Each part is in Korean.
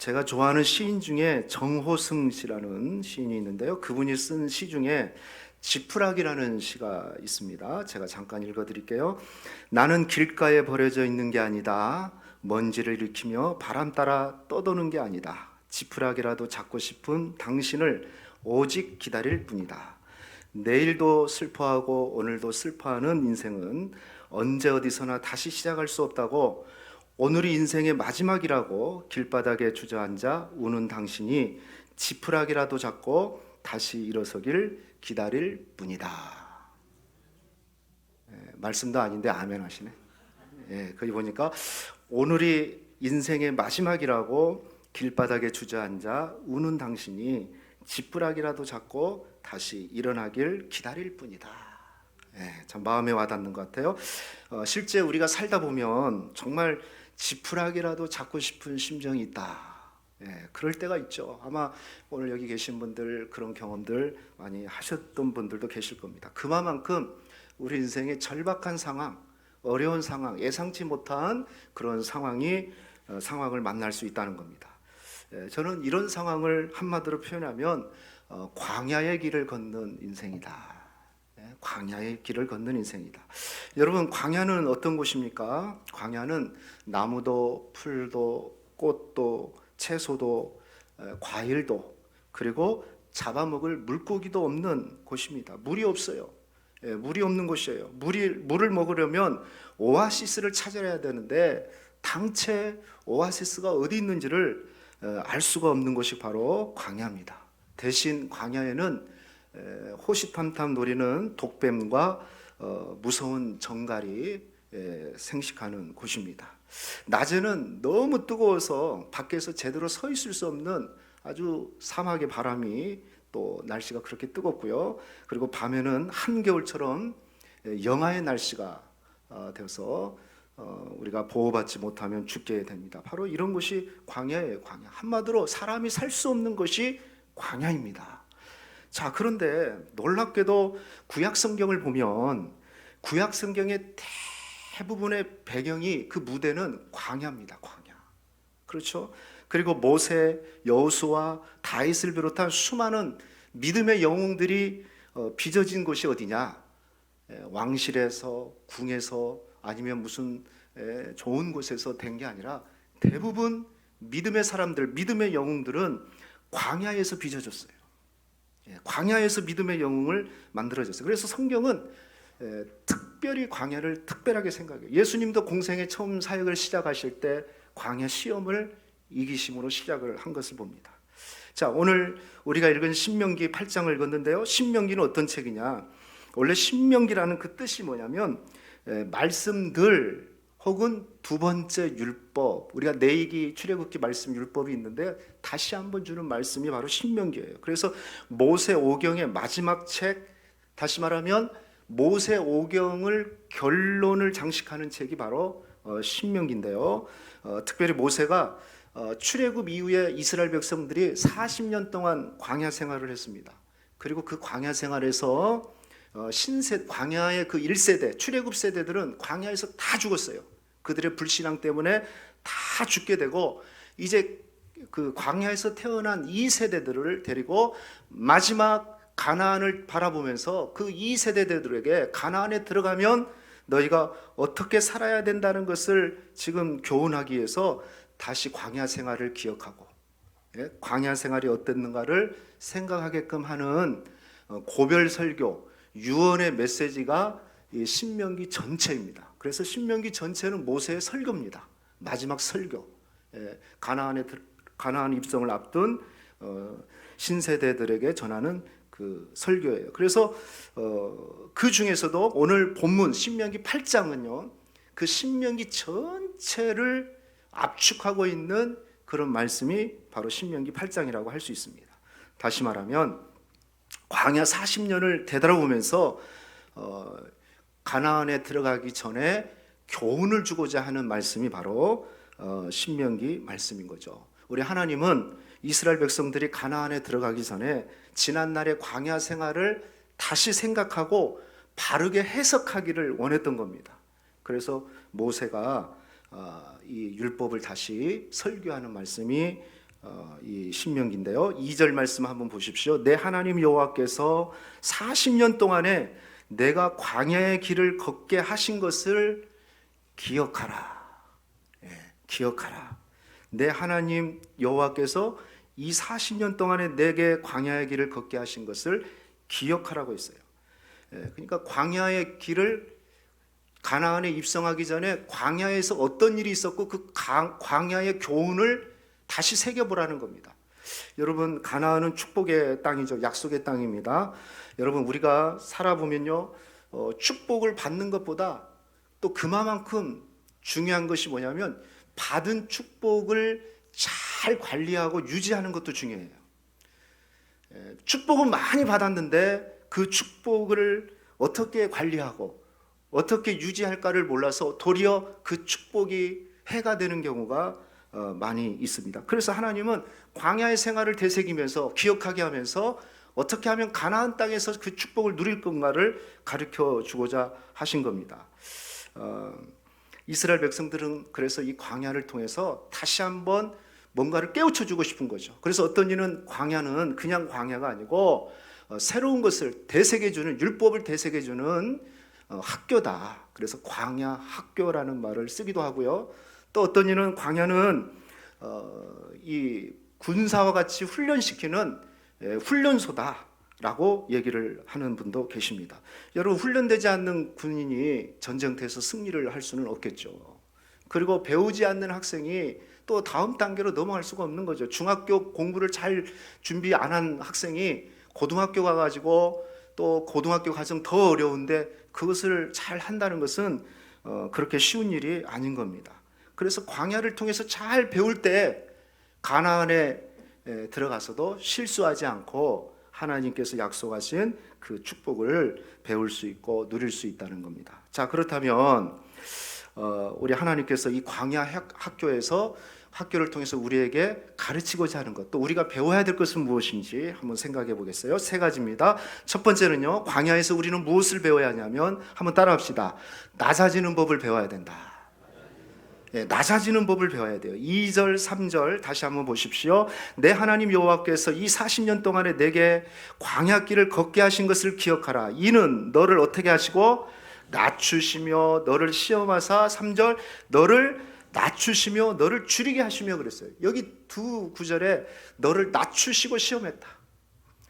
제가 좋아하는 시인 중에 정호승 씨라는 시인이 있는데요. 그분이 쓴 시 중에 지푸라기라는 시가 있습니다. 제가 잠깐 읽어드릴게요. 나는 길가에 버려져 있는 게 아니다. 먼지를 일으키며 바람 따라 떠도는 게 아니다. 지푸라기라도 잡고 싶은 당신을 오직 기다릴 뿐이다. 내일도 슬퍼하고 오늘도 슬퍼하는 인생은 언제 어디서나 다시 시작할 수 없다고, 오늘이 인생의 마지막이라고 길바닥에 주저앉아 우는 당신이 지푸라기라도 잡고 다시 일어서길 기다릴 뿐이다. 말씀도 아닌데 아멘 하시네. 거기 보니까 오늘이 인생의 마지막이라고 길바닥에 주저앉아 우는 당신이 지푸라기라도 잡고 다시 일어나길 기다릴 뿐이다. 참 마음에 와닿는 것 같아요. 실제 우리가 살다 보면 정말 지푸라기라도 잡고 싶은 심정이 있다. 그럴 때가 있죠. 아마 오늘 여기 계신 분들 그런 경험들 많이 하셨던 분들도 계실 겁니다. 그만큼 우리 인생의 절박한 상황, 어려운 상황, 예상치 못한 그런 상황을 만날 수 있다는 겁니다. 저는 이런 상황을 한마디로 표현하면 광야의 길을 걷는 인생이다. 광야의 길을 걷는 인생이다. 여러분, 광야는 어떤 곳입니까? 광야는 나무도 풀도 꽃도 채소도 과일도 그리고 잡아먹을 물고기도 없는 곳입니다. 물이 없어요. 물이 없는 곳이에요. 물을 먹으려면 오아시스를 찾아야 되는데 당최 오아시스가 어디 있는지를 알 수가 없는 곳이 바로 광야입니다. 대신 광야에는 호시탐탐 노리는 독뱀과 무서운 정갈이 생식하는 곳입니다. 낮에는 너무 뜨거워서 밖에서 제대로 서 있을 수 없는 아주 사막의 바람이, 또 날씨가 그렇게 뜨겁고요. 그리고 밤에는 한겨울처럼 영하의 날씨가 되어서 우리가 보호받지 못하면 죽게 됩니다. 바로 이런 곳이 광야예요. 광야. 한마디로 사람이 살 수 없는 것이 광야입니다. 자, 그런데 놀랍게도 구약 성경을 보면 구약 성경의 대부분의 배경이, 그 무대는 광야입니다. 광야. 그렇죠? 그리고 모세, 여호수아, 다윗을 비롯한 수많은 믿음의 영웅들이 빚어진 곳이 어디냐? 왕실에서, 궁에서, 아니면 무슨 좋은 곳에서 된 게 아니라 대부분 믿음의 사람들, 믿음의 영웅들은 광야에서 빚어졌어요. 광야에서 믿음의 영웅을 만들어졌어요. 그래서 성경은 특별히 광야를 특별하게 생각해요. 예수님도 공생의 처음 사역을 시작하실 때 광야 시험을 이기심으로 시작을 한 것을 봅니다. 자, 오늘 우리가 읽은 신명기 8장을 읽었는데요. 신명기는 어떤 책이냐? 원래 신명기라는 그 뜻이 뭐냐면 말씀들 혹은 두 번째 율법, 우리가 내이기, 출애굽기 말씀 율법이 있는데 다시 한번 주는 말씀이 바로 신명기예요. 그래서 모세 오경의 마지막 책, 다시 말하면 모세 오경을 결론을 장식하는 책이 바로 신명기인데요. 특별히 모세가 출애굽 이후에 이스라엘 백성들이 40년 동안 광야 생활을 했습니다. 그리고 그 광야 생활에서 광야의 그 1세대, 출애굽 세대들은 광야에서 다 죽었어요. 그들의 불신앙 때문에 다 죽게 되고, 이제 그 광야에서 태어난 2세대들을 데리고 마지막 가나안을 바라보면서 그 2세대들에게 가나안에 들어가면 너희가 어떻게 살아야 된다는 것을 지금 교훈하기 위해서 다시 광야 생활을 기억하고 광야 생활이 어땠는가를 생각하게끔 하는 고별 설교, 유언의 메시지가 이 신명기 전체입니다. 그래서 신명기 전체는 모세의 설교입니다. 마지막 설교, 가나안 입성을 앞둔 신세대들에게 전하는 그 설교예요. 그래서 그 중에서도 오늘 본문 신명기 8장은요, 그 신명기 전체를 압축하고 있는 그런 말씀이 바로 신명기 8장이라고 할 수 있습니다. 다시 말하면 광야 40년을 되돌아보면서 가나안에 들어가기 전에 교훈을 주고자 하는 말씀이 바로 신명기 말씀인 거죠. 우리 하나님은 이스라엘 백성들이 가나안에 들어가기 전에 지난날의 광야 생활을 다시 생각하고 바르게 해석하기를 원했던 겁니다. 그래서 모세가 이 율법을 다시 설교하는 말씀이 이 신명기인데요. 2절 말씀 한번 보십시오. 내 하나님 여호와께서 40년 동안에 내가 광야의 길을 걷게 하신 것을 기억하라. 기억하라. 내 하나님 여호와께서 이 40년 동안에 내게 광야의 길을 걷게 하신 것을 기억하라고 했어요. 그러니까 광야의 길을 가나안에 입성하기 전에 광야에서 어떤 일이 있었고 그 광야의 교훈을 다시 새겨보라는 겁니다. 여러분, 가나안은 축복의 땅이죠. 약속의 땅입니다. 여러분, 우리가 살아보면요, 축복을 받는 것보다 또 그만큼 중요한 것이 뭐냐면 받은 축복을 잘 관리하고 유지하는 것도 중요해요. 축복은 많이 받았는데 그 축복을 어떻게 관리하고 어떻게 유지할까를 몰라서 도리어 그 축복이 해가 되는 경우가 많이 있습니다. 그래서 하나님은 광야의 생활을 되새기면서 기억하게 하면서 어떻게 하면 가나안 땅에서 그 축복을 누릴 건가를 가르쳐 주고자 하신 겁니다. 이스라엘 백성들은 그래서 이 광야를 통해서 다시 한번 뭔가를 깨우쳐 주고 싶은 거죠. 그래서 어떤 이는 광야는 그냥 광야가 아니고 새로운 것을 되새겨주는, 율법을 되새겨주는 학교다. 그래서 광야 학교라는 말을 쓰기도 하고요. 또 어떤 이는 광야는 이 군사와 같이 훈련시키는 훈련소다라고 얘기를 하는 분도 계십니다. 여러분, 훈련되지 않는 군인이 전쟁터에서 승리를 할 수는 없겠죠. 그리고 배우지 않는 학생이 또 다음 단계로 넘어갈 수가 없는 거죠. 중학교 공부를 잘 준비 안 한 학생이 고등학교 가가지고 또 고등학교 과정 더 어려운데 그것을 잘 한다는 것은 그렇게 쉬운 일이 아닌 겁니다. 그래서 광야를 통해서 잘 배울 때 가나안에 들어가서도 실수하지 않고 하나님께서 약속하신 그 축복을 배울 수 있고 누릴 수 있다는 겁니다. 자, 그렇다면 우리 하나님께서 이 광야 학교에서 학교를 통해서 우리에게 가르치고자 하는 것, 또 우리가 배워야 될 것은 무엇인지 한번 생각해 보겠어요. 세 가지입니다. 첫 번째는요, 광야에서 우리는 무엇을 배워야 하냐면 한번 따라합시다. 낮아지는 법을 배워야 된다. 낮아지는 법을 배워야 돼요. 2절, 3절 다시 한번 보십시오. 내 하나님 여호와께서 이 40년 동안에 내게 광야길을 걷게 하신 것을 기억하라. 이는 너를 어떻게 하시고 낮추시며 너를 시험하사, 3절, 너를 낮추시며 너를 줄이게 하시며 그랬어요. 여기 두 구절에 너를 낮추시고 시험했다.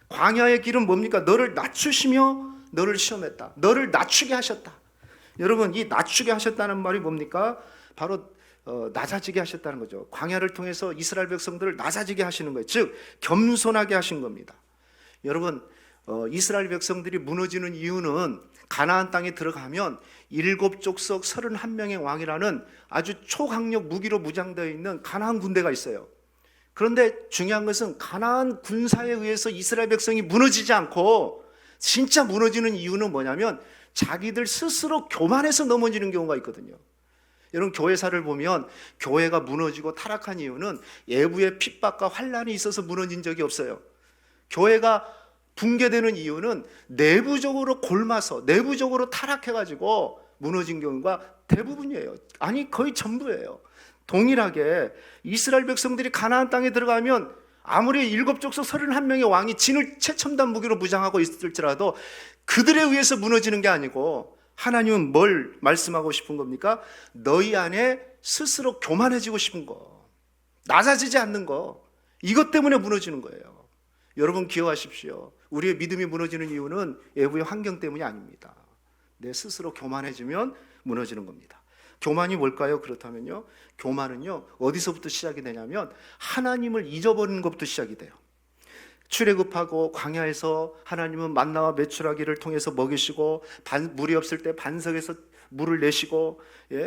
광야의 길은 뭡니까? 너를 낮추시며 너를 시험했다. 너를 낮추게 하셨다. 여러분, 이 낮추게 하셨다는 말이 뭡니까? 바로 낮아지게 하셨다는 거죠. 광야를 통해서 이스라엘 백성들을 낮아지게 하시는 거예요. 즉 겸손하게 하신 겁니다. 여러분, 이스라엘 백성들이 무너지는 이유는 가나안 땅에 들어가면 7족속 31명의 왕이라는 아주 초강력 무기로 무장되어 있는 가나안 군대가 있어요. 그런데 중요한 것은 가나안 군사에 의해서 이스라엘 백성이 무너지지 않고 진짜 무너지는 이유는 뭐냐면 자기들 스스로 교만해서 넘어지는 경우가 있거든요. 여러분, 교회사를 보면 교회가 무너지고 타락한 이유는 외부의 핍박과 환란이 있어서 무너진 적이 없어요. 교회가 붕괴되는 이유는 내부적으로 골마서 내부적으로 타락해가지고 무너진 경우가 대부분이에요. 아니, 거의 전부예요. 동일하게 이스라엘 백성들이 가나안 땅에 들어가면 아무리 7족속 31명의 왕이 진을 최첨단 무기로 무장하고 있을지라도 그들에 의해서 무너지는 게 아니고 하나님은 뭘 말씀하고 싶은 겁니까? 너희 안에 스스로 교만해지고 싶은 거, 낮아지지 않는 거, 이것 때문에 무너지는 거예요. 여러분, 기억하십시오. 우리의 믿음이 무너지는 이유는 외부의 환경 때문이 아닙니다. 내 스스로 교만해지면 무너지는 겁니다. 교만이 뭘까요? 그렇다면요, 교만은요 어디서부터 시작이 되냐면 하나님을 잊어버리는 것부터 시작이 돼요. 출애굽하고 광야에서 하나님은 만나와 메추라기를 통해서 먹이시고 물이 없을 때 반석에서 물을 내시고,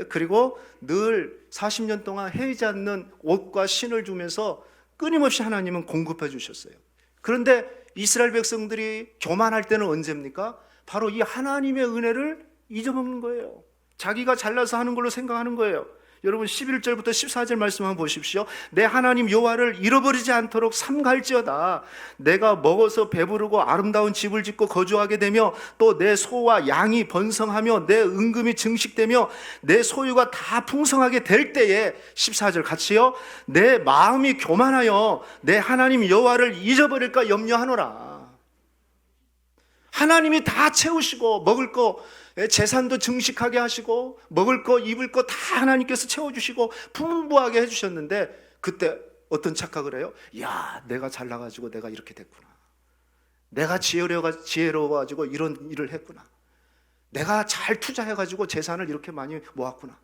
그리고 늘 40년 동안 헤이지 않는 옷과 신을 주면서 끊임없이 하나님은 공급해 주셨어요. 그런데 이스라엘 백성들이 교만할 때는 언제입니까? 바로 이 하나님의 은혜를 잊어먹는 거예요. 자기가 잘나서 하는 걸로 생각하는 거예요. 여러분 11절부터 14절 말씀 한번 보십시오. 내 하나님 여호와를 잃어버리지 않도록 삼갈지어다. 내가 먹어서 배부르고 아름다운 집을 짓고 거주하게 되며 또 내 소와 양이 번성하며 내 은금이 증식되며 내 소유가 다 풍성하게 될 때에 14절 같이요. 내 마음이 교만하여 내 하나님 여호와를 잊어버릴까 염려하노라. 하나님이 다 채우시고 먹을 거 재산도 증식하게 하시고 먹을 거 입을 거 다 하나님께서 채워주시고 풍부하게 해주셨는데 그때 어떤 착각을 해요? 야, 내가 잘나가지고 내가 이렇게 됐구나. 내가 지혜로워가지고 이런 일을 했구나. 내가 잘 투자해가지고 재산을 이렇게 많이 모았구나.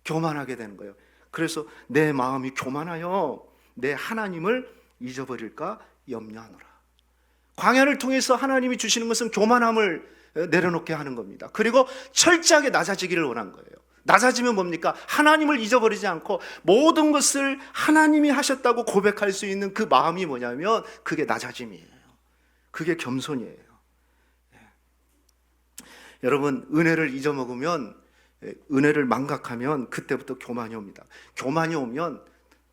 교만하게 되는 거예요. 그래서 내 마음이 교만하여 내 하나님을 잊어버릴까 염려하노라. 광야를 통해서 하나님이 주시는 것은 교만함을 내려놓게 하는 겁니다. 그리고 철저하게 낮아지기를 원한 거예요. 낮아지면 뭡니까? 하나님을 잊어버리지 않고 모든 것을 하나님이 하셨다고 고백할 수 있는 그 마음이 뭐냐면 그게 낮아짐이에요. 그게 겸손이에요. 여러분, 은혜를 잊어먹으면, 은혜를 망각하면 그때부터 교만이 옵니다. 교만이 오면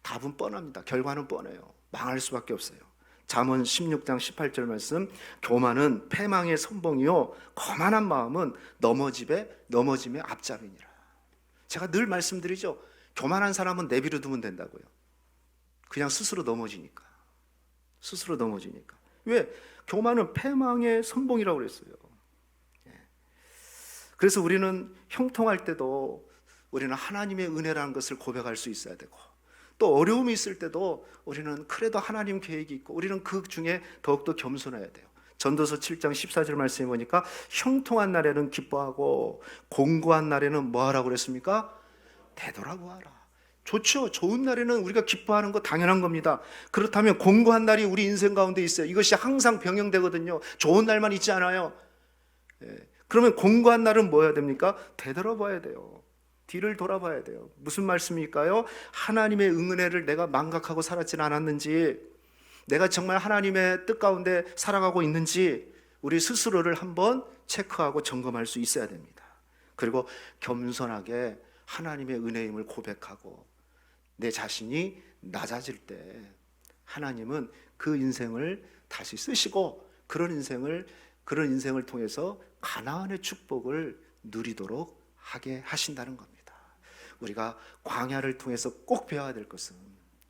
답은 뻔합니다. 결과는 뻔해요. 망할 수밖에 없어요. 잠언 16장 18절 말씀, 교만은 패망의 선봉이요 거만한 마음은 넘어짐의 앞잡이니라. 제가 늘 말씀드리죠. 교만한 사람은 내버려 두면 된다고요. 그냥 스스로 넘어지니까. 왜? 교만은 패망의 선봉이라고 그랬어요. 그래서 우리는 형통할 때도 우리는 하나님의 은혜라는 것을 고백할 수 있어야 되고, 또 어려움이 있을 때도 우리는 그래도 하나님 계획이 있고 우리는 그 중에 더욱더 겸손해야 돼요. 전도서 7장 14절 말씀해 보니까 형통한 날에는 기뻐하고 공고한 날에는 뭐 하라고 그랬습니까? 되돌아보아라. 좋죠. 좋은 날에는 우리가 기뻐하는 거 당연한 겁니다. 그렇다면 공고한 날이 우리 인생 가운데 있어요. 이것이 항상 병행되거든요. 좋은 날만 있지 않아요. 그러면 공고한 날은 뭐 해야 됩니까? 되돌아봐야 돼요. 뒤를 돌아봐야 돼요. 무슨 말씀일까요? 하나님의 은혜를 내가 망각하고 살았지는 않았는지, 내가 정말 하나님의 뜻 가운데 살아가고 있는지 우리 스스로를 한번 체크하고 점검할 수 있어야 됩니다. 그리고 겸손하게 하나님의 은혜임을 고백하고 내 자신이 낮아질 때 하나님은 그 인생을 다시 쓰시고 그런 인생을 통해서 가나안의 축복을 누리도록 하게 하신다는 겁니다. 우리가 광야를 통해서 꼭 배워야 될 것은,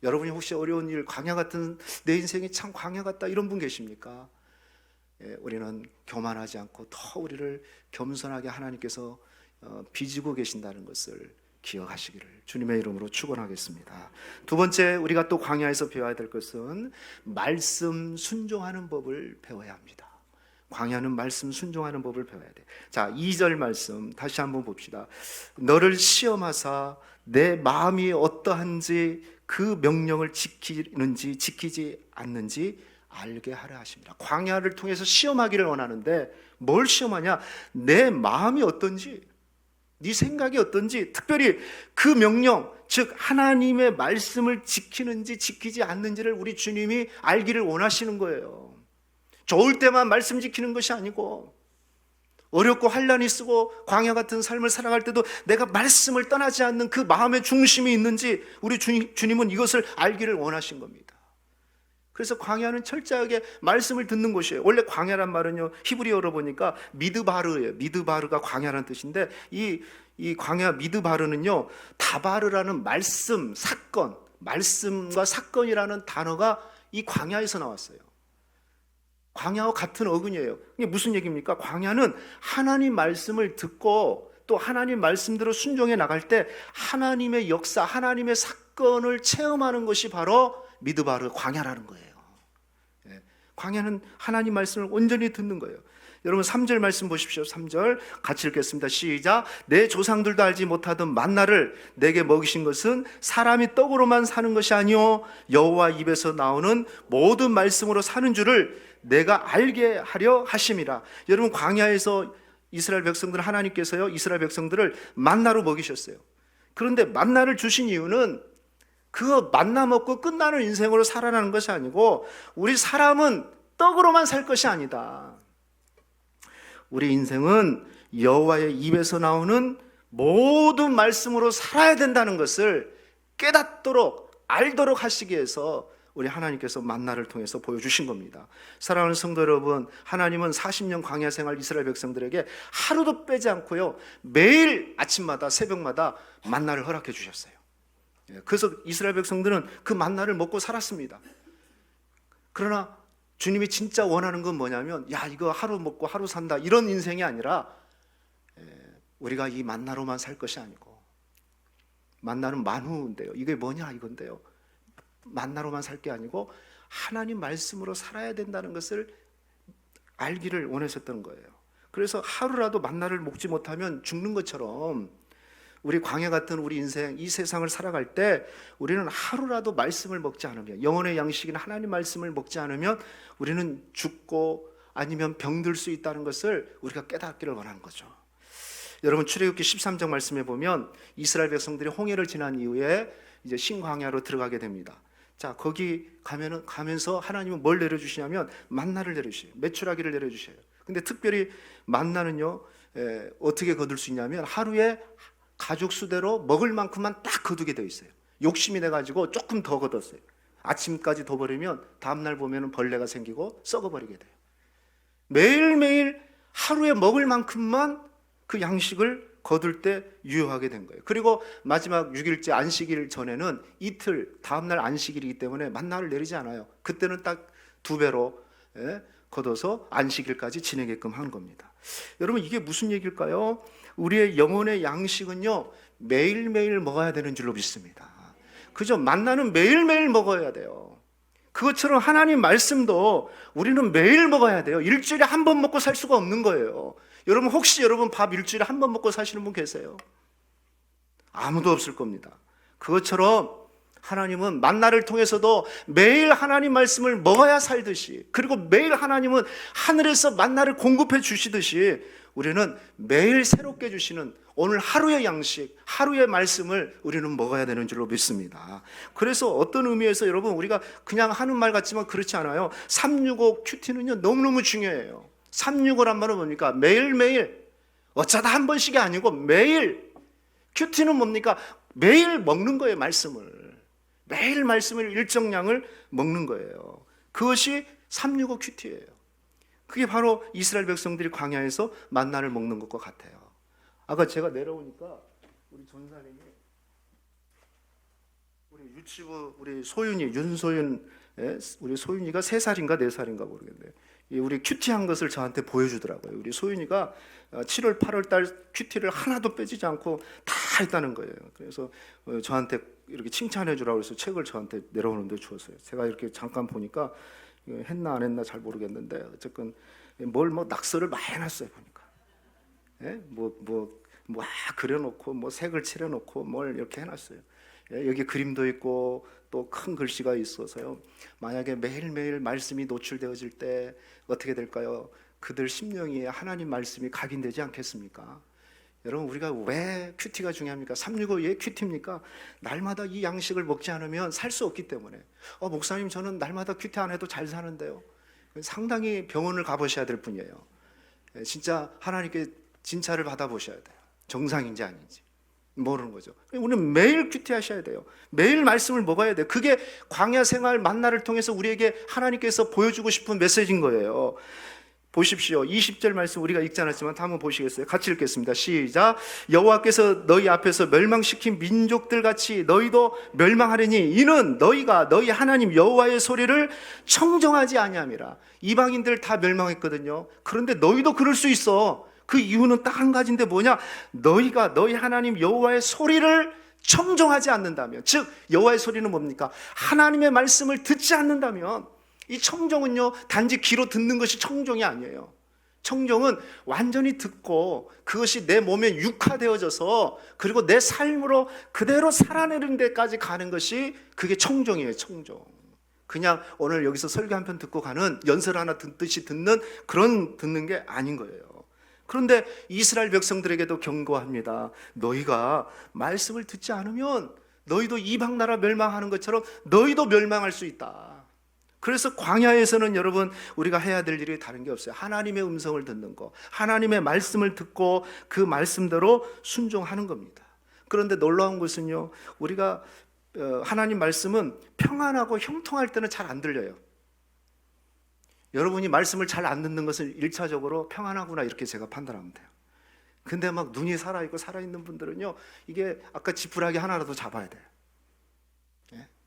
여러분이 혹시 어려운 일, 광야 같은, 내 인생이 참 광야 같다 이런 분 계십니까? 우리는 교만하지 않고 더 우리를 겸손하게 하나님께서 빚고 계신다는 것을 기억하시기를 주님의 이름으로 축원하겠습니다. 두 번째, 우리가 또 광야에서 배워야 될 것은 말씀 순종하는 법을 배워야 합니다. 광야는 말씀 순종하는 법을 배워야 돼. 자, 2절 말씀 다시 한번 봅시다. 너를 시험하사 내 마음이 어떠한지 그 명령을 지키는지 지키지 않는지 알게 하려 하십니다. 광야를 통해서 시험하기를 원하는데 뭘 시험하냐? 내 마음이 어떤지, 네 생각이 어떤지, 특별히 그 명령, 즉 하나님의 말씀을 지키는지 지키지 않는지를 우리 주님이 알기를 원하시는 거예요. 좋을 때만 말씀 지키는 것이 아니고 어렵고 환난이 쓰고 광야 같은 삶을 살아갈 때도 내가 말씀을 떠나지 않는 그 마음의 중심이 있는지 우리 주님은 이것을 알기를 원하신 겁니다. 그래서 광야는 철저하게 말씀을 듣는 곳이에요. 원래 광야란 말은요, 히브리어로 보니까 미드바르예요. 미드바르가 광야라는 뜻인데 이 광야 미드바르는요, 다바르라는 말씀, 사건, 말씀과 사건이라는 단어가 이 광야에서 나왔어요. 광야와 같은 어근이에요. 이게 무슨 얘기입니까? 광야는 하나님 말씀을 듣고 또 하나님 말씀대로 순종해 나갈 때 하나님의 역사, 하나님의 사건을 체험하는 것이 바로 미드바르 광야라는 거예요. 광야는 하나님 말씀을 온전히 듣는 거예요. 여러분 3절 말씀 보십시오. 3절 같이 읽겠습니다. 시작. 내 조상들도 알지 못하던 만나를 내게 먹이신 것은 사람이 떡으로만 사는 것이 아니오 여호와 입에서 나오는 모든 말씀으로 사는 줄을 내가 알게 하려 하심이라. 여러분 광야에서 이스라엘 백성들은 하나님께서요, 이스라엘 백성들을 만나로 먹이셨어요. 그런데 만나를 주신 이유는 그거 만나 먹고 끝나는 인생으로 살아나는 것이 아니고 우리 사람은 떡으로만 살 것이 아니다. 우리 인생은 여호와의 입에서 나오는 모든 말씀으로 살아야 된다는 것을 깨닫도록 알도록 하시기 위해서 우리 하나님께서 만나를 통해서 보여주신 겁니다. 사랑하는 성도 여러분, 하나님은 40년 광야 생활 이스라엘 백성들에게 하루도 빼지 않고요, 매일 아침마다 새벽마다 만나를 허락해 주셨어요. 그래서 이스라엘 백성들은 그 만나를 먹고 살았습니다. 그러나 주님이 진짜 원하는 건 뭐냐면, 야, 이거 하루 먹고 하루 산다, 이런 인생이 아니라 우리가 이 만나로만 살 것이 아니고, 만나는 만후인데요, 이게 뭐냐 이건데요, 만나로만 살 게 아니고 하나님 말씀으로 살아야 된다는 것을 알기를 원하셨던 거예요. 그래서 하루라도 만나를 먹지 못하면 죽는 것처럼 우리 광야 같은 우리 인생, 이 세상을 살아갈 때 우리는 하루라도 말씀을 먹지 않으면, 영혼의 양식인 하나님 말씀을 먹지 않으면 우리는 죽고 아니면 병들 수 있다는 것을 우리가 깨닫기를 원하는 거죠. 여러분, 출애굽기 13장 말씀에 보면 이스라엘 백성들이 홍해를 지난 이후에 이제 신광야로 들어가게 됩니다. 자, 거기 가면서 하나님은 뭘 내려주시냐면 만나를 내려주셔요. 메추라기를 내려주셔요. 근데 특별히 만나는요, 어떻게 거둘 수 있냐면 하루에 가족 수대로 먹을 만큼만 딱 거두게 되어 있어요. 욕심이 내가지고 조금 더 거뒀어요. 아침까지 더 버리면 다음날 보면 벌레가 생기고 썩어버리게 돼요. 매일매일 하루에 먹을 만큼만 그 양식을 거둘 때 유효하게 된 거예요. 그리고 마지막 6일째 안식일 전에는 이틀, 다음날 안식일이기 때문에 만나를 내리지 않아요. 그때는 딱 2배로 걷어서 안식일까지 지내게끔 한 겁니다. 여러분, 이게 무슨 얘기일까요? 우리의 영혼의 양식은요, 매일매일 먹어야 되는 줄로 믿습니다. 그죠? 만나는 매일매일 먹어야 돼요. 그것처럼 하나님 말씀도 우리는 매일 먹어야 돼요. 일주일에 한 번 먹고 살 수가 없는 거예요. 여러분, 혹시 여러분 밥 일주일에 한 번 먹고 사시는 분 계세요? 아무도 없을 겁니다. 그것처럼 하나님은 만나를 통해서도 매일 하나님 말씀을 먹어야 살듯이, 그리고 매일 하나님은 하늘에서 만나를 공급해 주시듯이 우리는 매일 새롭게 주시는 오늘 하루의 양식, 하루의 말씀을 우리는 먹어야 되는 줄로 믿습니다. 그래서 어떤 의미에서 여러분, 우리가 그냥 하는 말 같지만 그렇지 않아요. 365 큐티는요, 너무너무 중요해요. 365란 말은 뭡니까? 매일매일, 어쩌다 한 번씩이 아니고 매일. 큐티는 뭡니까? 매일 먹는 거예요, 말씀을. 매일 말씀을 일정량을 먹는 거예요. 그것이 365 큐티예요. 그게 바로 이스라엘 백성들이 광야에서 만나를 먹는 것과 같아요. 아까 제가 내려오니까 우리 전사님이, 우리 유치부 우리 소윤이, 윤소윤, 우리 소윤이가 3살인가 4살인가 모르겠네요. 우리 큐티한 것을 저한테 보여주더라고요. 우리 소윤이가 7월 8월 달 큐티를 하나도 빼지지 않고 다 했다는 거예요. 그래서 저한테 이렇게 칭찬해 주라고 해서 책을 저한테 내려오는데 주었어요. 제가 이렇게 잠깐 보니까 했나 안 했나 잘 모르겠는데 어쨌건 뭘 낙서를 많이 해놨어요. 보니까 그려놓고 색을 칠해놓고 뭘 이렇게 해놨어요. 여기 그림도 있고 또 큰 글씨가 있어서요, 만약에 매일매일 말씀이 노출되어질 때 어떻게 될까요? 그들 심령에 하나님 말씀이 각인되지 않겠습니까? 여러분, 우리가 왜 큐티가 중요합니까? 365 왜 큐티입니까? 날마다 이 양식을 먹지 않으면 살 수 없기 때문에. 목사님, 저는 날마다 큐티 안 해도 잘 사는데요. 상당히 병원을 가보셔야 될 뿐이에요. 진짜 하나님께 진찰을 받아보셔야 돼요. 정상인지 아닌지 모르는 거죠. 우리는 매일 큐티 하셔야 돼요. 매일 말씀을 먹어야 돼요. 그게 광야 생활 만나를 통해서 우리에게 하나님께서 보여주고 싶은 메시지인 거예요. 보십시오. 20절 말씀 우리가 읽지 않았지만 한번 보시겠어요? 같이 읽겠습니다. 시작. 여호와께서 너희 앞에서 멸망시킨 민족들 같이 너희도 멸망하리니 이는 너희가 너희 하나님 여호와의 소리를 청정하지 아니함이라. 이방인들 다 멸망했거든요. 그런데 너희도 그럴 수 있어. 그 이유는 딱 한 가지인데 뭐냐? 너희가 너희 하나님 여호와의 소리를 청정하지 않는다면, 즉 여호와의 소리는 뭡니까? 하나님의 말씀을 듣지 않는다면. 이 청정은요, 단지 귀로 듣는 것이 청정이 아니에요. 청정은 완전히 듣고 그것이 내 몸에 육화되어져서 그리고 내 삶으로 그대로 살아내는 데까지 가는 것이 그게 청정이에요. 청정. 그냥 오늘 여기서 설교 한 편 듣고 가는, 연설 하나 듣듯이 듣는 그런 듣는 게 아닌 거예요. 그런데 이스라엘 백성들에게도 경고합니다. 너희가 말씀을 듣지 않으면 너희도 이방 나라 멸망하는 것처럼 너희도 멸망할 수 있다. 그래서 광야에서는 여러분 우리가 해야 될 일이 다른 게 없어요. 하나님의 음성을 듣는 거, 하나님의 말씀을 듣고 그 말씀대로 순종하는 겁니다. 그런데 놀라운 것은요, 우리가 하나님 말씀은 평안하고 형통할 때는 잘 안 들려요. 여러분이 말씀을 잘 안 듣는 것은 1차적으로 평안하구나 이렇게 제가 판단하면 돼요. 근데 막 눈이 살아있고 살아있는 분들은요, 이게 아까 지푸라기 하나라도 잡아야 돼요.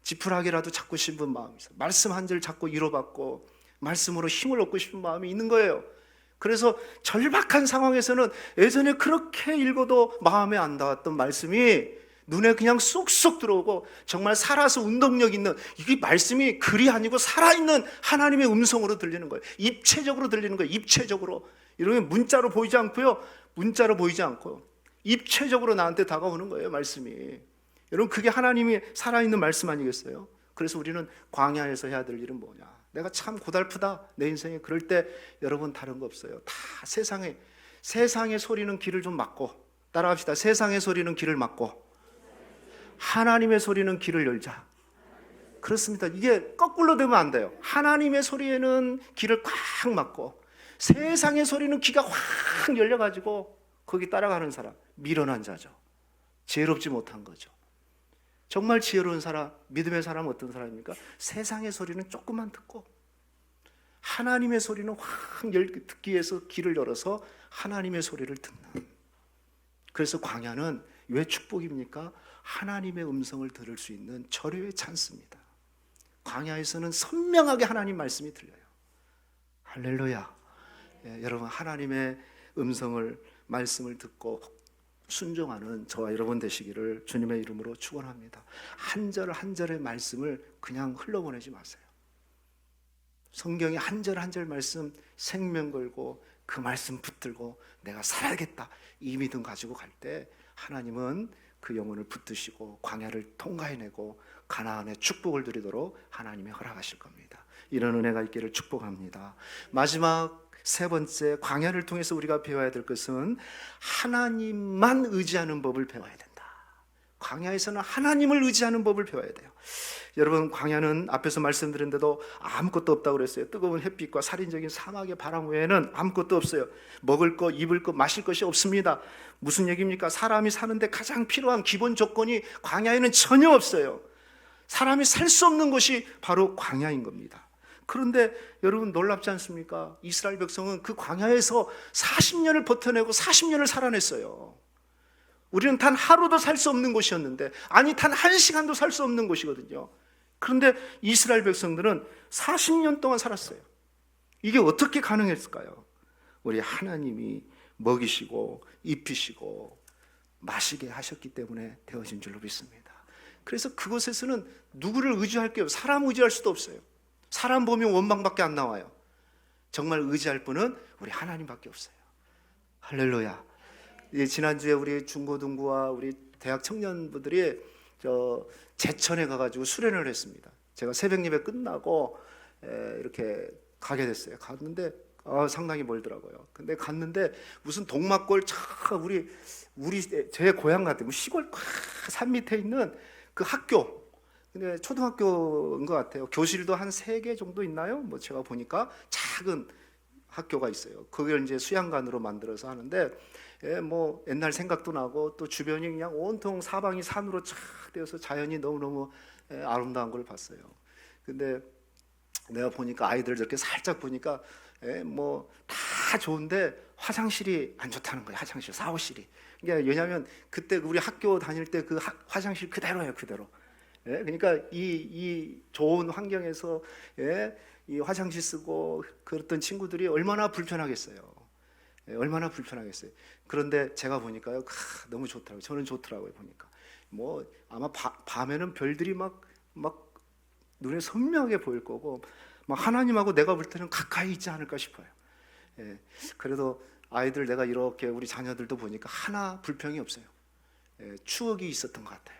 지푸라기라도 잡고 싶은 마음이 있어요. 말씀 한 절 잡고 위로받고 말씀으로 힘을 얻고 싶은 마음이 있는 거예요. 그래서 절박한 상황에서는 예전에 그렇게 읽어도 마음에 안 닿았던 말씀이 눈에 그냥 쏙쏙 들어오고 정말 살아서 운동력 있는, 이게 말씀이 글이 아니고 살아있는 하나님의 음성으로 들리는 거예요. 입체적으로 들리는 거예요. 입체적으로. 이러면 문자로 보이지 않고요, 문자로 보이지 않고 입체적으로 나한테 다가오는 거예요, 말씀이. 여러분, 그게 하나님이 살아있는 말씀 아니겠어요? 그래서 우리는 광야에서 해야 될 일은 뭐냐? 내가 참 고달프다, 내 인생에. 그럴 때 여러분 다른 거 없어요. 다 세상의 소리는 귀를 좀 막고, 따라합시다. 세상의 소리는 귀를 막고 하나님의 소리는 귀를 열자. 그렇습니다. 이게 거꾸로 되면 안 돼요. 하나님의 소리에는 귀를 꽉 막고 세상의 소리는 귀가 확 열려가지고 거기 따라가는 사람, 미련한 자죠. 지혜롭지 못한 거죠. 정말 지혜로운 사람, 믿음의 사람은 어떤 사람입니까? 세상의 소리는 조금만 듣고 하나님의 소리는 확 듣기 위해서 귀를 열어서 하나님의 소리를 듣는. 그래서 광야는 왜 축복입니까? 하나님의 음성을 들을 수 있는 절호의 찬스입니다. 광야에서는 선명하게 하나님 말씀이 들려요. 할렐루야. 여러분, 하나님의 말씀을 듣고 순종하는 저와 여러분 되시기를 주님의 이름으로 축원합니다. 한 절 한 절의 말씀을 그냥 흘러보내지 마세요. 성경의 한 절 한 절 말씀 생명 걸고 그 말씀 붙들고 내가 살아야겠다, 이 믿음 가지고 갈 때 하나님은 그 영혼을 붙드시고 광야를 통과해내고 가나안의 축복을 누리도록 하나님이 허락하실 겁니다. 이런 은혜가 있기를 축복합니다. 마지막 세 번째, 광야를 통해서 우리가 배워야 될 것은 하나님만 의지하는 법을 배워야 된다. 광야에서는 하나님을 의지하는 법을 배워야 돼요. 여러분, 광야는 앞에서 말씀드렸는데도 아무것도 없다고 그랬어요. 뜨거운 햇빛과 살인적인 사막의 바람 외에는 아무것도 없어요. 먹을 것, 입을 것, 마실 것이 없습니다. 무슨 얘기입니까? 사람이 사는데 가장 필요한 기본 조건이 광야에는 전혀 없어요. 사람이 살 수 없는 곳이 바로 광야인 겁니다. 그런데 여러분, 놀랍지 않습니까? 이스라엘 백성은 그 광야에서 40년을 버텨내고 40년을 살아냈어요. 우리는 단 하루도 살 수 없는 곳이었는데, 아니 단 1시간도 살 수 없는 곳이거든요. 그런데 이스라엘 백성들은 40년 동안 살았어요. 이게 어떻게 가능했을까요? 우리 하나님이 먹이시고 입히시고 마시게 하셨기 때문에 되어진 줄로 믿습니다. 그래서 그곳에서는 누구를 의지할 게 없어요. 사람 의지할 수도 없어요. 사람 보면 원망밖에 안 나와요. 정말 의지할 분은 우리 하나님밖에 없어요. 할렐루야. 지난주에 우리 중고등부와 우리 대학 청년부들이 제천에 가가지고 수련을 했습니다. 제가 새벽 예배 끝나고 이렇게 가게 됐어요. 갔는데 상당히 멀더라고요. 근데 갔는데 무슨 동막골 제 고향 같아요. 시골 산 밑에 있는 그 학교. 근데 초등학교인 것 같아요. 교실도 한 3개 정도 있나요? 뭐 제가 보니까 작은 학교가 있어요. 그걸 이제 수양관으로 만들어서 하는데, 뭐 옛날 생각도 나고 또 주변이 그냥 온통 사방이 산으로 쫙 되어서 자연이 너무너무 아름다운 걸 봤어요. 근데 내가 보니까 아이들 저렇게 살짝 보니까 뭐 다 좋은데 화장실이 안 좋다는 거예요. 화장실, 샤워실이. 그러니까 왜냐하면 그때 우리 학교 다닐 때 그 화장실 그대로예요, 그대로. 그러니까 이 좋은 환경에서 이 화장실 쓰고 그랬던 친구들이 얼마나 불편하겠어요. 얼마나 불편하겠어요. 그런데 제가 보니까요, 너무 좋더라고요. 저는 좋더라고요, 보니까. 뭐 아마 밤에는 별들이 막 눈에 선명하게 보일 거고, 막 하나님하고 내가 볼 때는 가까이 있지 않을까 싶어요. 그래도 아이들 내가 이렇게 우리 자녀들도 보니까 하나 불평이 없어요. 추억이 있었던 것 같아요.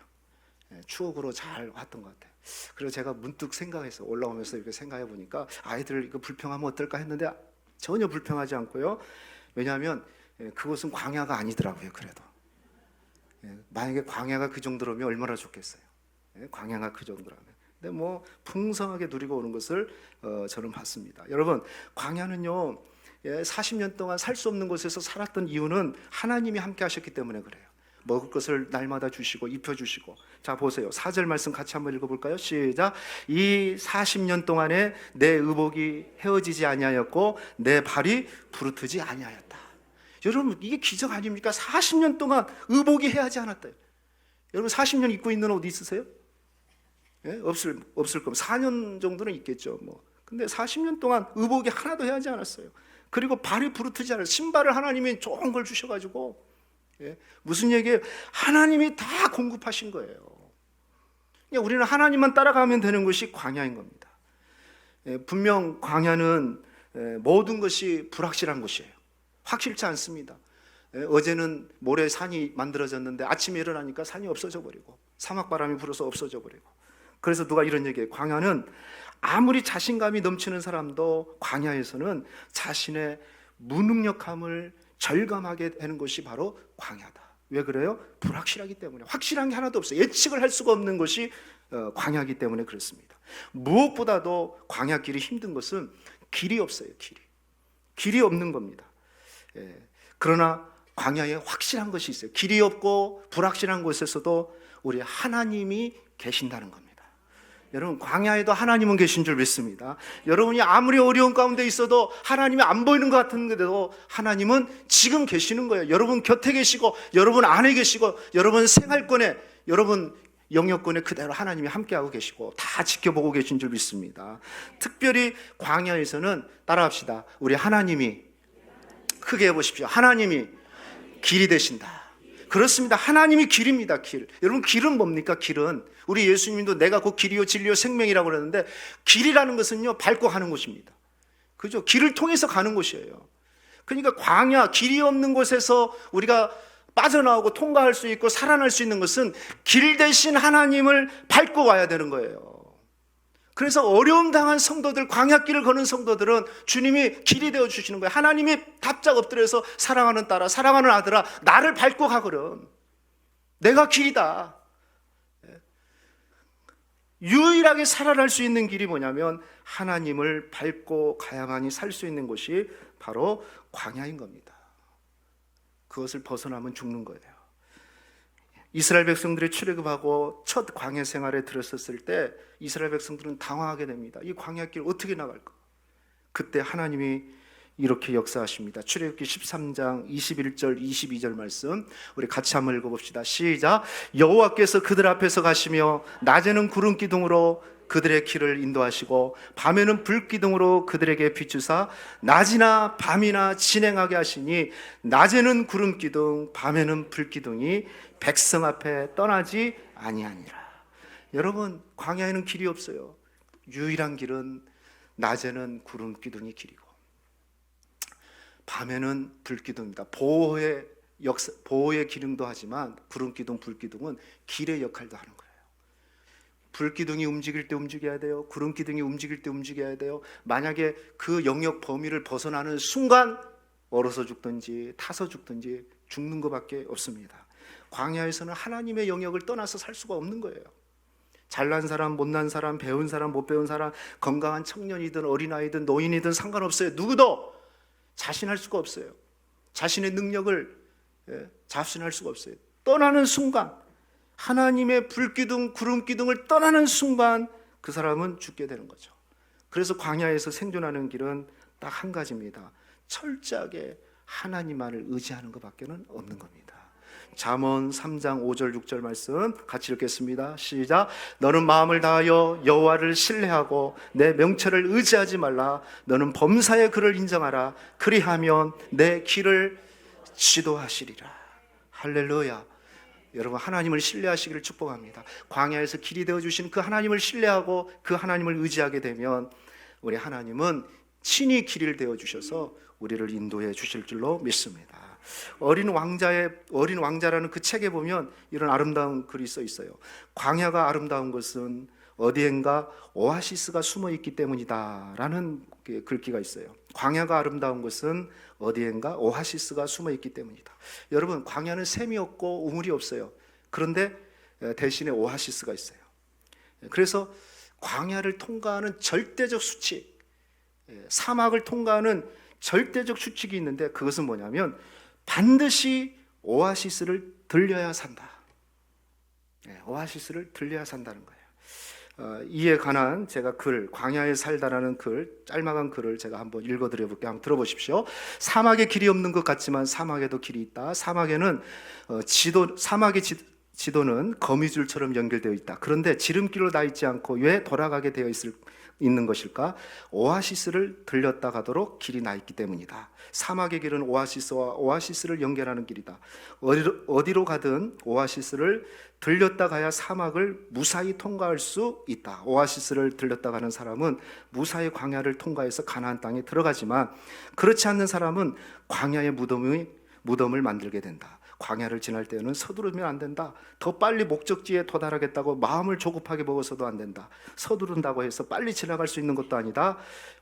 추억으로 잘 왔던 것 같아요. 그래서 제가 문득 생각해서 올라오면서 이렇게 생각해 보니까 아이들 이거 불평하면 어떨까 했는데 전혀 불평하지 않고요. 왜냐하면 그것은 광야가 아니더라고요. 그래도 만약에 광야가 그 정도라면 얼마나 좋겠어요. 광야가 그 정도라면 근데 뭐 풍성하게 누리고 오는 것을 저는 봤습니다. 여러분, 광야는요 40년 동안 살 수 없는 곳에서 살았던 이유는 하나님이 함께 하셨기 때문에 그래요. 먹을 것을 날마다 주시고 입혀주시고. 자 보세요, 4절 말씀 같이 한번 읽어볼까요? 시작. 이 40년 동안에 내 의복이 헤어지지 아니하였고 내 발이 부르트지 아니하였다. 여러분, 이게 기적 아닙니까? 40년 동안 의복이 헤어지지 않았다. 여러분 40년 입고 있는 옷 있으세요? 예? 없을 겁니다. 4년 정도는 있겠죠 뭐. 근데 40년 동안 의복이 하나도 헤어지지 않았어요. 그리고 발이 부르트지 않았어요. 신발을 하나님이 좋은 걸 주셔가지고. 예? 무슨 얘기예요? 하나님이 다 공급하신 거예요. 그러니까 우리는 하나님만 따라가면 되는 것이 광야인 겁니다. 예, 분명 광야는 모든 것이 불확실한 곳이에요. 확실치 않습니다. 예, 어제는 모래 산이 만들어졌는데 아침에 일어나니까 산이 없어져 버리고 사막바람이 불어서 없어져 버리고. 그래서 누가 이런 얘기해요. 광야는 아무리 자신감이 넘치는 사람도 광야에서는 자신의 무능력함을 절감하게 되는 것이 바로 광야다. 왜 그래요? 불확실하기 때문에. 확실한 게 하나도 없어요. 예측을 할 수가 없는 것이 광야이기 때문에 그렇습니다. 무엇보다도 광야길이 힘든 것은 길이 없어요. 길이 없는 겁니다. 예. 그러나 광야에 확실한 것이 있어요. 길이 없고 불확실한 곳에서도 우리 하나님이 계신다는 겁니다. 여러분, 광야에도 하나님은 계신 줄 믿습니다. 여러분이 아무리 어려운 가운데 있어도 하나님이 안 보이는 것 같은데도 하나님은 지금 계시는 거예요. 여러분 곁에 계시고 여러분 안에 계시고 여러분 생활권에, 여러분 영역권에 그대로 하나님이 함께하고 계시고 다 지켜보고 계신 줄 믿습니다. 특별히 광야에서는 따라합시다. 우리 하나님이, 크게 해보십시오. 하나님이 길이 되신다. 그렇습니다. 하나님이 길입니다. 길. 여러분, 길은 뭡니까? 길은 우리 예수님도 내가 곧 길이요 진리요 생명이라고 그러는데, 길이라는 것은요 밟고 가는 곳입니다. 그죠? 길을 통해서 가는 곳이에요. 그러니까 광야, 길이 없는 곳에서 우리가 빠져나오고 통과할 수 있고 살아날 수 있는 것은 길 대신 하나님을 밟고 와야 되는 거예요. 그래서 어려움 당한 성도들, 광야길을 거는 성도들은 주님이 길이 되어 주시는 거예요. 하나님이 답작 엎드려서 사랑하는 딸아, 사랑하는 아들아, 나를 밟고 가거든. 내가 길이다. 유일하게 살아날 수 있는 길이 뭐냐면 하나님을 밟고 가야만이 살 수 있는 곳이 바로 광야인 겁니다. 그것을 벗어나면 죽는 거예요. 이스라엘 백성들이 출애굽하고 첫 광야 생활에 들었었을 때 이스라엘 백성들은 당황하게 됩니다. 이 광야길 어떻게 나갈까? 그때 하나님이 이렇게 역사하십니다. 출애굽기 13장 21절 22절 말씀 우리 같이 한번 읽어봅시다. 시작. 여호와께서 그들 앞에서 가시며 낮에는 구름 기둥으로 그들의 길을 인도하시고 밤에는 불 기둥으로 그들에게 비추사 낮이나 밤이나 진행하게 하시니 낮에는 구름 기둥 밤에는 불 기둥이 백성 앞에 떠나지 아니하니라. 여러분, 광야에는 길이 없어요. 유일한 길은 낮에는 구름 기둥이 길이고 밤에는 불 기둥입니다. 보호의 기능도 하지만 구름 기둥, 불 기둥은 길의 역할도 하는 거예요. 불 기둥이 움직일 때 움직여야 돼요. 구름 기둥이 움직일 때 움직여야 돼요. 만약에 그 영역 범위를 벗어나는 순간 얼어서 죽든지 타서 죽든지 죽는 것밖에 없습니다. 광야에서는 하나님의 영역을 떠나서 살 수가 없는 거예요. 잘난 사람, 못난 사람, 배운 사람, 못 배운 사람, 건강한 청년이든 어린아이든 노인이든 상관없어요. 누구도 자신할 수가 없어요. 자신의 능력을 자신할 수가 없어요. 떠나는 순간, 하나님의 불기둥, 구름기둥을 떠나는 순간 그 사람은 죽게 되는 거죠. 그래서 광야에서 생존하는 길은 딱 한 가지입니다. 철저하게 하나님만을 의지하는 것밖에는 없는 겁니다. 잠언 3장 5절 6절 말씀 같이 읽겠습니다. 시작. 너는 마음을 다하여 여호와를 신뢰하고 내 명철을 의지하지 말라. 너는 범사의 그를 인정하라. 그리하면 내 길을 지도하시리라. 할렐루야. 여러분, 하나님을 신뢰하시기를 축복합니다. 광야에서 길이 되어주신 그 하나님을 신뢰하고 그 하나님을 의지하게 되면 우리 하나님은 친히 길을 되어주셔서 우리를 인도해 주실 줄로 믿습니다. 어린 왕자라는 그 책에 보면 이런 아름다운 글이 써 있어요. 광야가 아름다운 것은 어디엔가 오아시스가 숨어 있기 때문이다 라는 글귀가 있어요. 광야가 아름다운 것은 어디엔가 오아시스가 숨어 있기 때문이다. 여러분, 광야는 샘이 없고 우물이 없어요. 그런데 대신에 오아시스가 있어요. 그래서 광야를 통과하는 절대적 수칙, 사막을 통과하는 절대적 수칙이 있는데, 그것은 뭐냐면 반드시 오아시스를 들려야 산다. 오아시스를 들려야 산다는 거예요. 이에 관한 제가 광야에 살다라는 짤막한 글을 제가 한번 읽어드려 볼게요. 한번 들어보십시오. 사막에 길이 없는 것 같지만 사막에도 길이 있다. 사막의 지도는 거미줄처럼 연결되어 있다. 그런데 지름길로 다 있지 않고 왜 돌아가게 되어 있는 것일까? 오아시스를 들렸다 가도록 길이 나 있기 때문이다. 사막의 길은 오아시스와 오아시스를 연결하는 길이다. 어디로 가든 오아시스를 들렸다 가야 사막을 무사히 통과할 수 있다. 오아시스를 들렸다 가는 사람은 무사히 광야를 통과해서 가나안 땅에 들어가지만, 그렇지 않는 사람은 광야의 무덤을 만들게 된다. 광야를 지날 때는 서두르면 안 된다. 더 빨리 목적지에 도달하겠다고 마음을 조급하게 먹어서도 안 된다. 서두른다고 해서 빨리 지나갈 수 있는 것도 아니다.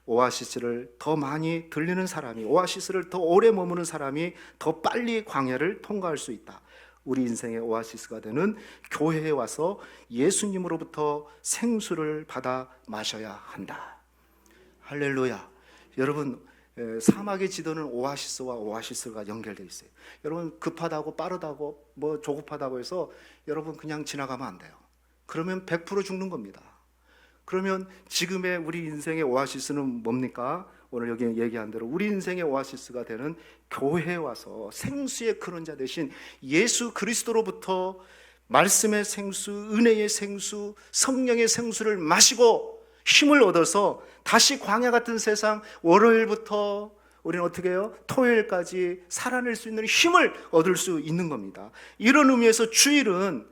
오아시스를 더 많이 들리는 사람이, 오아시스를 더 오래 머무는 사람이 더 빨리 광야를 통과할 수 있다. 우리 인생의 오아시스가 되는 교회에 와서 예수님으로부터 생수를 받아 마셔야 한다. 할렐루야. 여러분, 사막의 지도는 오아시스와 오아시스가 연결되어 있어요. 여러분, 급하다고 빠르다고 조급하다고 해서 여러분 그냥 지나가면 안 돼요. 그러면 100% 죽는 겁니다. 그러면 지금의 우리 인생의 오아시스는 뭡니까? 오늘 여기 얘기한 대로 우리 인생의 오아시스가 되는 교회에 와서 생수의 근원자 되신 예수 그리스도로부터 말씀의 생수, 은혜의 생수, 성령의 생수를 마시고 힘을 얻어서 다시 광야 같은 세상, 월요일부터 우리는 어떻게 해요? 토요일까지 살아낼 수 있는 힘을 얻을 수 있는 겁니다. 이런 의미에서 주일은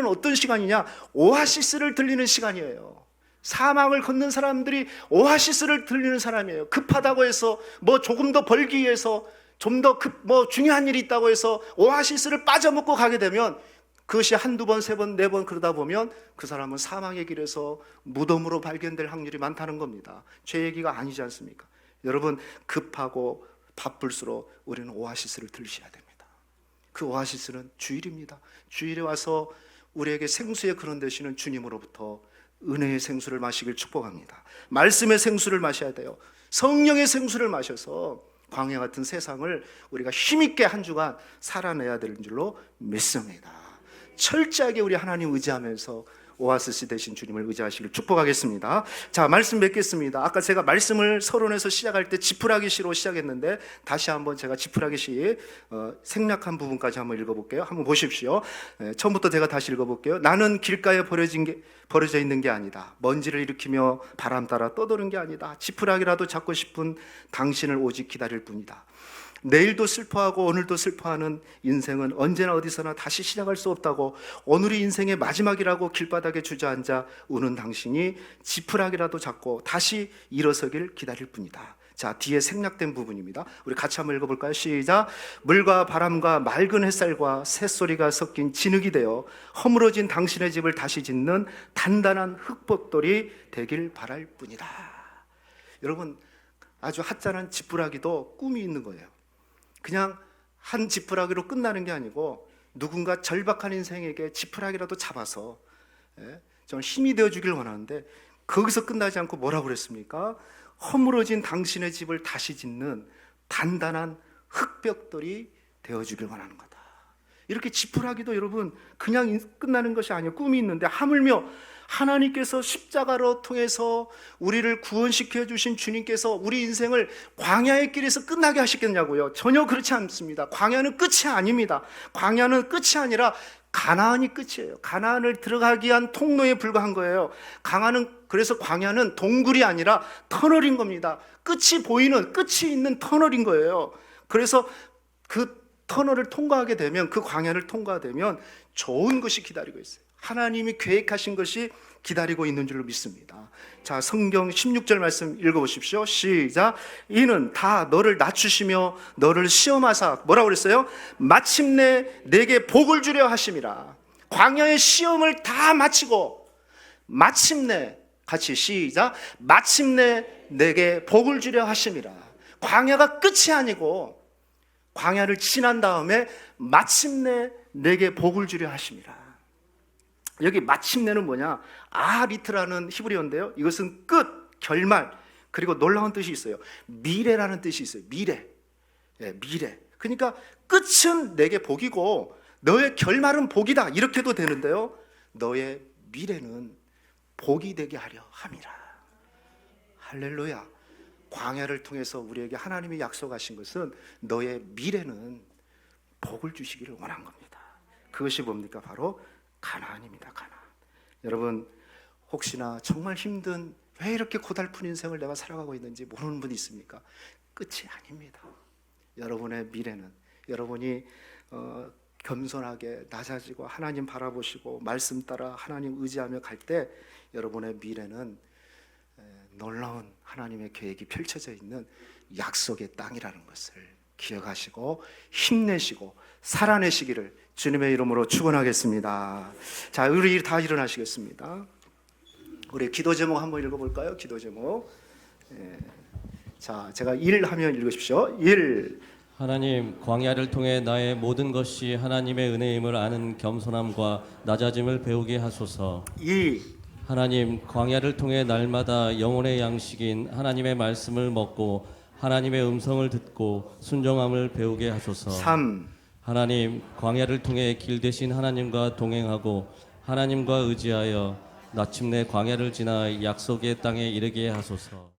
어떤 시간이냐? 오아시스를 들리는 시간이에요. 사막을 걷는 사람들이 오아시스를 들리는 사람이에요. 급하다고 해서 조금 더 벌기 위해서 좀 더 중요한 일이 있다고 해서 오아시스를 빠져먹고 가게 되면, 그것이 한두 번, 세 번, 네 번 그러다 보면 그 사람은 사망의 길에서 무덤으로 발견될 확률이 많다는 겁니다. 죄 얘기가 아니지 않습니까? 여러분, 급하고 바쁠수록 우리는 오아시스를 들으셔야 됩니다. 그 오아시스는 주일입니다. 주일에 와서 우리에게 생수의 근원 되시는 주님으로부터 은혜의 생수를 마시길 축복합니다. 말씀의 생수를 마셔야 돼요. 성령의 생수를 마셔서 광야 같은 세상을 우리가 힘있게 한 주간 살아내야 되는 줄로 믿습니다. 철저하게 우리 하나님 의지하면서 오아시스 되신 주님을 의지하시길 축복하겠습니다. 자, 말씀 맺겠습니다. 아까 제가 말씀을 서론에서 시작할 때 지푸라기시로 시작했는데, 다시 한번 제가 지푸라기시 생략한 부분까지 한번 읽어볼게요. 한번 보십시오. 처음부터 제가 다시 읽어볼게요. 나는 길가에 버려져 있는 게 아니다. 먼지를 일으키며 바람 따라 떠도는 게 아니다. 지푸라기라도 잡고 싶은 당신을 오직 기다릴 뿐이다. 내일도 슬퍼하고 오늘도 슬퍼하는 인생은 언제나 어디서나 다시 시작할 수 없다고, 오늘이 인생의 마지막이라고 길바닥에 주저앉아 우는 당신이 지푸라기라도 잡고 다시 일어서길 기다릴 뿐이다. 자, 뒤에 생략된 부분입니다. 우리 같이 한번 읽어볼까요? 시작. 물과 바람과 맑은 햇살과 새소리가 섞인 진흙이 되어 허물어진 당신의 집을 다시 짓는 단단한 흙벽돌이 되길 바랄 뿐이다. 여러분, 아주 하찮은 지푸라기도 꿈이 있는 거예요. 그냥 한 지푸라기로 끝나는 게 아니고, 누군가 절박한 인생에게 지푸라기라도 잡아서 좀 힘이 되어주길 원하는데, 거기서 끝나지 않고 뭐라고 그랬습니까? 허물어진 당신의 집을 다시 짓는 단단한 흙벽돌이 되어주길 원하는 거다. 이렇게 지푸라기도 여러분 그냥 끝나는 것이 아니에요. 꿈이 있는데, 하물며 하나님께서 십자가로 통해서 우리를 구원시켜 주신 주님께서 우리 인생을 광야의 길에서 끝나게 하시겠냐고요? 전혀 그렇지 않습니다. 광야는 끝이 아닙니다. 광야는 끝이 아니라 가나안이 끝이에요. 가나안을 들어가기 위한 통로에 불과한 거예요. 그래서 광야는 동굴이 아니라 터널인 겁니다. 끝이 있는 터널인 거예요. 그래서 그 터널을 통과하게 되면, 그 광야를 통과되면 좋은 것이 기다리고 있어요. 하나님이 계획하신 것이 기다리고 있는 줄로 믿습니다. 자, 성경 16절 말씀 읽어보십시오. 시작. 이는 다 너를 낮추시며 너를 시험하사 뭐라고 그랬어요? 마침내 내게 복을 주려 하심이라. 광야의 시험을 다 마치고 마침내, 같이 시작. 마침내 내게 복을 주려 하심이라. 광야가 끝이 아니고 광야를 지난 다음에 마침내 내게 복을 주려 하심이라. 여기 마침내는 뭐냐? 아리트라는 히브리어인데요. 이것은 끝, 결말, 그리고 놀라운 뜻이 있어요. 미래라는 뜻이 있어요. 미래. 예, 미래. 그러니까 끝은 내게 복이고 너의 결말은 복이다. 이렇게도 되는데요. 너의 미래는 복이 되게 하려 함이라. 할렐루야. 광야를 통해서 우리에게 하나님이 약속하신 것은 너의 미래는 복을 주시기를 원한 겁니다. 그것이 뭡니까? 바로 가나안입니다. 가나안. 여러분, 혹시나 정말 힘든, 왜 이렇게 고달픈 인생을 내가 살아가고 있는지 모르는 분 있습니까? 끝이 아닙니다. 여러분의 미래는, 여러분이 겸손하게 낮아지고 하나님 바라보시고 말씀 따라 하나님 의지하며 갈 때 여러분의 미래는 놀라운 하나님의 계획이 펼쳐져 있는 약속의 땅이라는 것을 기억하시고 힘내시고 살아내시기를 주님의 이름으로 축원하겠습니다. 자, 우리 다 일어나시겠습니다. 우리 기도 제목 한번 읽어볼까요? 기도 제목. 자, 제가 1 하면 읽으십시오. 1. 하나님, 광야를 통해 나의 모든 것이 하나님의 은혜임을 아는 겸손함과 낮아짐을 배우게 하소서. 2. 하나님, 광야를 통해 날마다 영혼의 양식인 하나님의 말씀을 먹고 하나님의 음성을 듣고 순종함을 배우게 하소서. 3. 하나님, 광야를 통해 길 대신 하나님과 동행하고 하나님과 의지하여 마침내 광야를 지나 약속의 땅에 이르게 하소서.